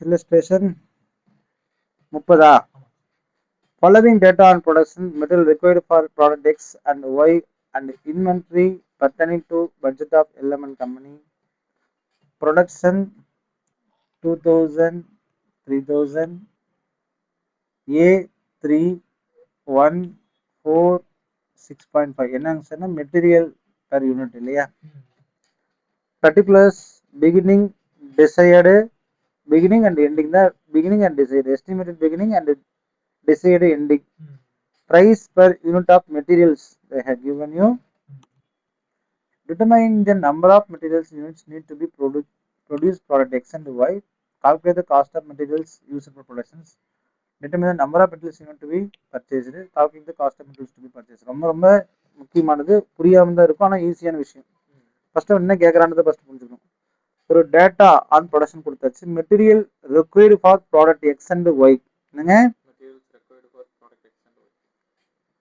illustration 30. Following data on production material required for product X and Y and inventory pertaining to budget of L&M company. Production 2000, 3000, A 3, 1, 4, 6.5. என்னங்க சொன்னா material per unit இல்லையா? Particulars beginning, desired, beginning and ending. The beginning and desired, estimated beginning and desired ending. Price per unit of materials they have given you. Determine the number of materials units need to be produced product X and Y. Calculate the cost of materials used for productions. Determine the number of materials unit to be purchased. Calculate the cost of materials to be purchased. ரொம்ப முக்கியமானது, புரியாம தான் இருக்கும், ஆனால் ஈஸியான விஷயம். First என்ன கேட்குறான்றதை first புரிஞ்சுக்கணும். ஒரு டேட்டா ஆன் ப்ரொடக்ஷன் கொடுத்தாச்சு. Material required for product X and Y என்னங்க,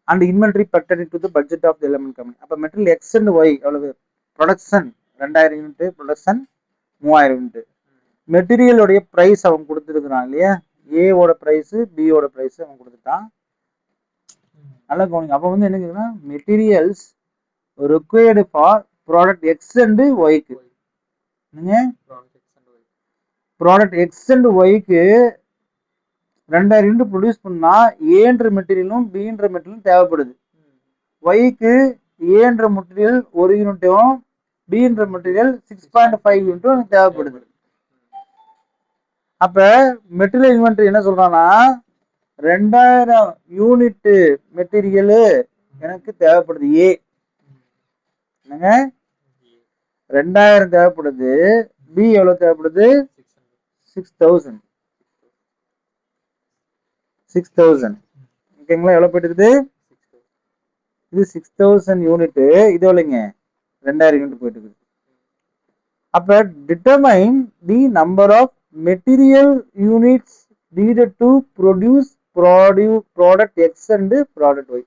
and inventory burdening to the budget of the element company. அப்போ மெட்டீரியல் எக்ஸ் அண்ட் ஒய் எவ்வளவு? Production 2000 unit, production 3000 unit. மெட்டீரியலுடைய ப்ரைஸ் அவன் கொடுத்துருக்குறான் இல்லையா, ஏவோட ப்ரைஸ் பியோட ப்ரைஸ் அவன் கொடுத்துட்டான். நல்லா கவனிங்க. அப்போ வந்து என்ன கேட்குறா, materials required for product X and ஒய்க்கு ப்ராடக்ட் எக்ஸ் அண்ட் ஒய்க்கு 2000 யூனிட் ப்ரொடியூஸ் பண்ணா ஏன்ற மெட்டீரியலும் பின்ற மெட்டீரியலும் தேவைப்படுது. ஒய்க்கு ஏன்ற மெட்டீரியல் 1 யூனிட்டும் பின்ற மெட்டீரியல் 6.5 யூனிட்டும் தேவைப்படுது. அப்ப மெட்டீரியல் இன்வென்டரி என்ன சொல்றான்னா, 2000 யூனிட் மெட்டீரியல் எனக்கு தேவைப்படுது. ஏ என்னங்க 2000 தேவைப்படுது. பி எவ்வளவு தேவைப்படுது? 6000. ஓகேங்களா? எவ்வளவு போயிட்டு இருக்குது? இது 6000 யூனிட். இது எவ்வளவுங்க? 2000 யூனிட் போயிட்டு இருக்குது. அப்ப determine the number of material units needed to produce product X and product Y.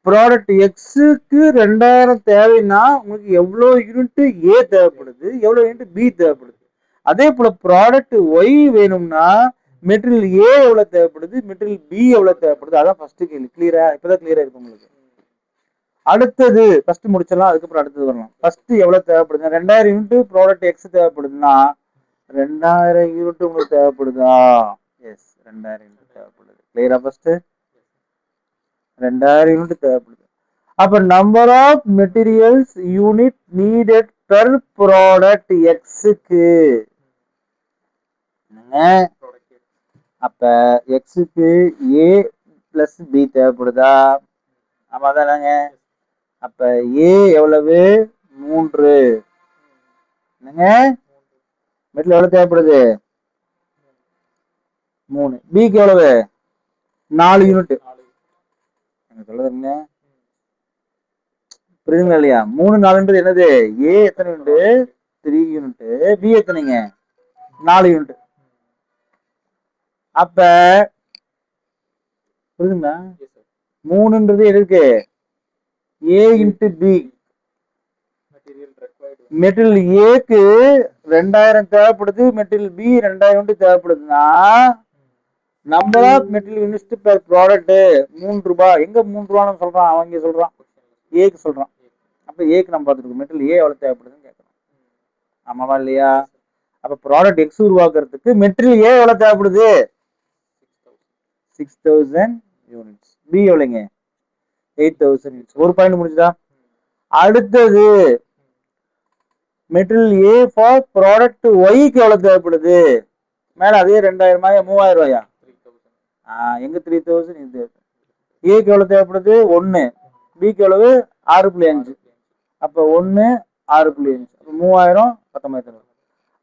Product எக்ஸுக்கு 2000 தேவைன்னா உங்களுக்கு எவ்வளவு யூனிட் ஏ தேவைப்படுது, எவ்வளவு யூனிட் பி தேவைப்படுது. அதே போல ப்ராடக்ட் ஒய் வேணும்னா மெட்டீரியல் ஏ எவ்வளவு தேவைப்படுது, மெட்டீரியல் பி எவ்வளவு தேவைப்படுது. அதான் ஃபர்ஸ்ட் கேள்வி. கிளியரா? இப்பதான் கிளியரா இருக்கு உங்களுக்கு. அடுத்தது ஃபர்ஸ்ட் முடிச்சிடலாம், அதுக்கப்புறம் அடுத்தது வரலாம். ஃபர்ஸ்ட் எவ்வளவு தேவைப்படுது? 2000 யூனிட் ப்ராடக்ட் எக்ஸ் தேவைப்படுதுன்னா 2000 யூனிட் உங்களுக்கு தேவைப்படுதா? எஸ், 2000 யூனிட் தேவைப்படுது. கிளியரா? ஃபர்ஸ்ட் 2000 யூனிட் தேவைப்படுது. அப்ப number of materials unit needed per product எக்ஸுக்கு, அப்ப எக்ஸுக்கு ஏ பிளஸ் பி தேவைப்படுதா? ஆமா தானங்க. அப்ப ஏ எவ்வளவு? 3. என்னங்க, மெட்டீரியல் எவ்வளவு தேவைப்படுது? 3. பிக்கு எவ்வளவு? 4 யூனிட். சொல்லுங்க, புரியுதுங்களா இல்லையா? 3 4ன்றது என்னது? ஏ எத்தனை யூனிட்? 3 யூனிட். பி எத்தனைங்க? 4 யூனிட். அப்ப புரியுதுங்களா? 3ன்றது எதுக்கு? ஏ இன்டு பி. மெட்டீரியல் ஏக்கு 2000 தேவைப்படுது, மெட்டீரியல் பி 2000 யூனிட் தேவைப்படுதுன்னா number of material units per product 3 ரூபாய். எங்க 3 ரூபான்னு சொல்றான் அவன்? இங்க சொல்றான், ஏக்கு சொல்றான். அப்ப ஏக்கு நம்ம பார்த்துருக்கோம். மெட்டீரியல் ஏ எவ்வளவு தேவைப்படுதுன்னு கேட்கணும். ஆமாவா இல்லையா? அப்ப ப்ராடக்ட் எக்ஸ் உருவாக்குறதுக்கு மெட்டீரியல் ஏ எவ்வளவு தேவைப்படுது? 6000 யூனிட்ஸ். பி எவ்வளவுங்க? 8000 யூனிட்ஸ். ஒரு பாயிண்ட் முடிஞ்சுதா? அடுத்தது மெட்டீரியல் ஏ ஃபார் ப்ராடக்ட் ஒய்க்கு எவ்வளவு தேவைப்படுது? மேல அதே 2000 3000 ரூபாயா? எங்க 3000? இது ஏக்கு எவ்வளவு தேவைப்படுது? 1. பிக்கு எவ்வளவு? 6.5. அப்ப 1 6.5. 3000 19.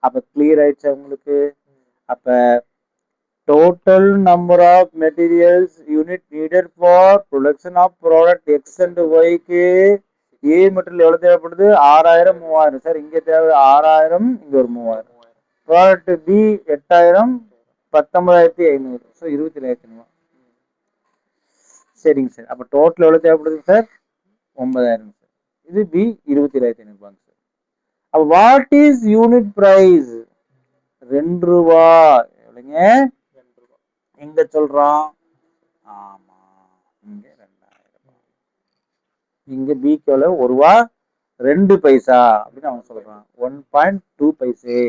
அப்ப கிளியர் ஆயிடுச்சு உங்களுக்கு. அப்ப total number of materials unit needed for production of product X and Y க்கு A மெட்டீரியல் எவ்வளவு தேவைப்படுது? 6000 3000. சார் இங்க தேவை 6000, இங்க ஒரு 3000. Product B 8000 19500. ஸோ 27500. சரிங்க சார். அப்ப டோட்டல் எவ்வளவு தேவைப்படுது சார்? 9000 சார். இது பி 27500 சார். அப்ப வாட் இஸ் யூனிட் பிரைஸ்? 2 ரூபாய். எவ்வளோங்க? எங்க சொல்றோம்? ஆமா, இங்க 2000. இங்க பிக்கு எவ்வளவு? 1 ரூபா 2 பைசா அப்படின்னு அவன் சொல்றான். 1.2 பைசே.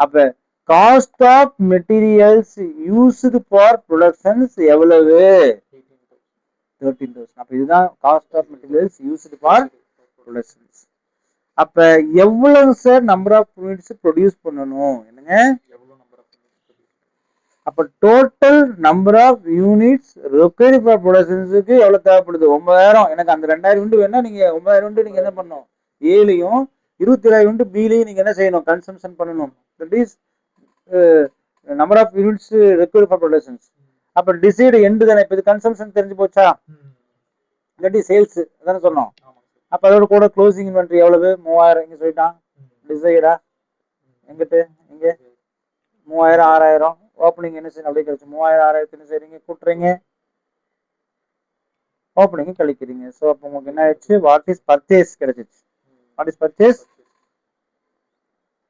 அப்ப cost of materials used for productions எவ்வளவு? 13,000. அப்ப இதுதான் cost of materials used for productions. அப்ப எவ்வளவு sir number of units produce பண்ணணும்? என்னங்க? அப்ப total number of units required for ப்ரொடக்ஷன்ஸ்க்கு எவ்வளவு தேவைப்படுது? 9000. எனக்கு அந்த 2000 யூனிட் வேணா நீங்க 9000 யூனிட் நீங்க என்ன பண்ணணும்? ஏலையும் 27 யூனிட் பிலையும் நீங்க என்ன செய்யணும்? கன்சம்ஷன் பண்ணணும். That is number of units required for productions. அப்ப டிசைடு எண்டு தானே. இப்ப இது கன்சம்ஷன் தெரிஞ்சு போச்சா? இல்லாட்டி சேல்ஸ் தானே சொன்னோம். அப்ப அதோட கூட க்ளோசிங் இன்வென்ட்ரி எவ்வளவு? 3000. இங்க சொல்லிட்டான். டிசைடா எங்கிட்ட இங்க 3000 6000. ஓப்பனிங் என்ன செய்யணும்? அப்படியே கழிச்சு 3000 6000 என்ன செய்றீங்க? கூட்டுறீங்க, ஓப்பனிங் கழிக்கிறீங்க. ஸோ அப்போ உங்களுக்கு என்ன ஆயிடுச்சு? வாட் இஸ் பர்ச்சேஸ் கிடைச்சிச்சு. What is purchase?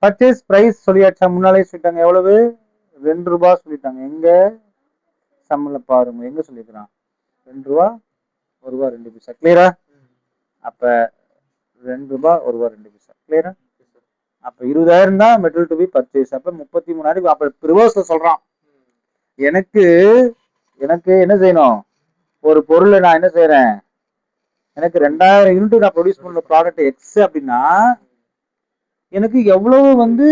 Purchase price சொல்லியாச்சா? முன்னாலே சொல்லிட்டாங்க. எவ்வளவு? 2 ரூபாய் சொல்லிட்டாங்க. எங்க சம்மல பாருங்க, எங்க சொல்லிக்கிறான்? 2 ரூபா 1 ரூபா 2 பைசா. கிளியரா? அப்ப 2 ரூபாய் 1 ரூபா 2 பைசா. கிளியரா? அப்ப 20,000 தான் மெட்டீரியல் டு பி பர்ச்சேஸ். அப்ப 33,000. அப்ப ரிவர்ஸ்ல சொல்றான். எனக்கு எனக்கு என்ன செய்யணும்? ஒரு பொருளை நான் என்ன செய்யறேன்? எனக்கு 2000 யூனிட் நான் ப்ரொடியூஸ் பண்ண ப்ராடக்ட் எக்ஸ் அப்படின்னா எனக்கு எவ்வளவு வந்து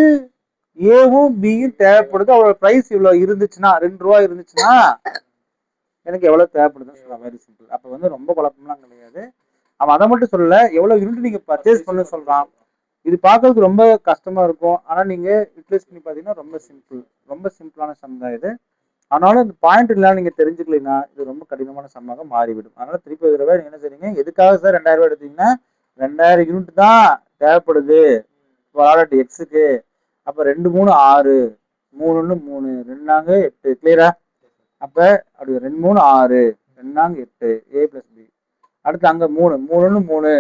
ஏவும் பியும் தேவைப்படுது. அவ்வளவு பிரைஸ் இவ்வளவு இருந்துச்சுன்னா 2 ரூபா இருந்துச்சுன்னா எனக்கு எவ்வளவு தேவைப்படுதுன்னு சொல்ல. Very simple. அப்ப வந்து ரொம்ப குழப்பம்லாம் கிடையாது. அவன் அதை மட்டும் சொல்லல, எவ்வளவு யூனிட் நீங்க பர்ச்சேஸ் பண்ண சொல்றான். இது பார்க்கறதுக்கு ரொம்ப கஷ்டமா இருக்கும். ஆனா நீங்க யூட்டிலைஸ் பண்ணி பாத்தீங்கன்னா ரொம்ப சிம்பிள். ரொம்ப சிம்பிளான சம் தான் இது. ஆனாலும் இந்த பாயிண்ட் எல்லாம் நீங்க தெரிஞ்சுக்கலைன்னா இது ரொம்ப கடினமான சம்மாக மாறிவிடும். அதனால திருப்பி ஒரு தடவை நீங்க என்ன செய்றீங்க? எதுக்காக சார் 2000 ரூபாய் எடுத்தீங்கன்னா 2000 யூனிட் தான் தேவைப்படுது ப்ராடக்ட் எக்ஸுக்கு. அப்ப 2 3 6 3 1 3 2 8. கிளியரா? அப்ப அப்படி 2 3 6 2 8 ஏ பிளஸ் பி. அடுத்து அங்க 3 3 1 3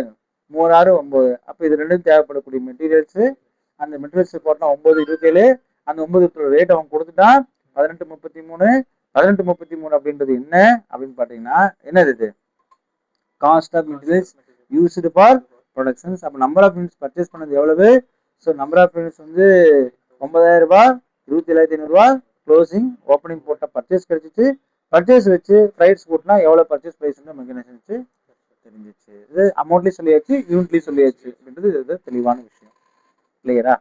3 6 9. அப்ப இது ரெண்டும் தேவைப்படக்கூடிய மெட்டீரியல்ஸ். அந்த மெட்டீரியல்ஸ் போட்டா 9 27. அந்த 9 ரேட் அவன் கொடுத்துட்டான் 1833. 1833 அப்படின்றது என்ன அப்படின்னு பாத்தீங்கன்னா என்னது இது? Cost of materials used for productions. அப்ப நம்பர் ஆஃப் யூனிட்ஸ் பர்ச்சேஸ் பண்ணது எவ்வளவு? ஸோ நம்பர் ஆஃப் யூனிட்ஸ் வந்து 9,000 ரூபாய், 27,500 ரூபாய். க்ளோசிங் ஓப்பனிங் போட்ட பர்ச்சேஸ் கிடைச்சிச்சு. பர்ச்சேஸ் வச்சு ப்ரைஸ் கூட்டினா எவ்வளவு பர்ச்சேஸ் ப்ரைஸ் நமக்கு என்ன செஞ்சு தெரிஞ்சிச்சு. இது அமௌண்ட்லயும் சொல்லியாச்சு, யூனிட்லயும் சொல்லியாச்சு அப்படின்றது இது தெளிவான விஷயம். கிளியரா?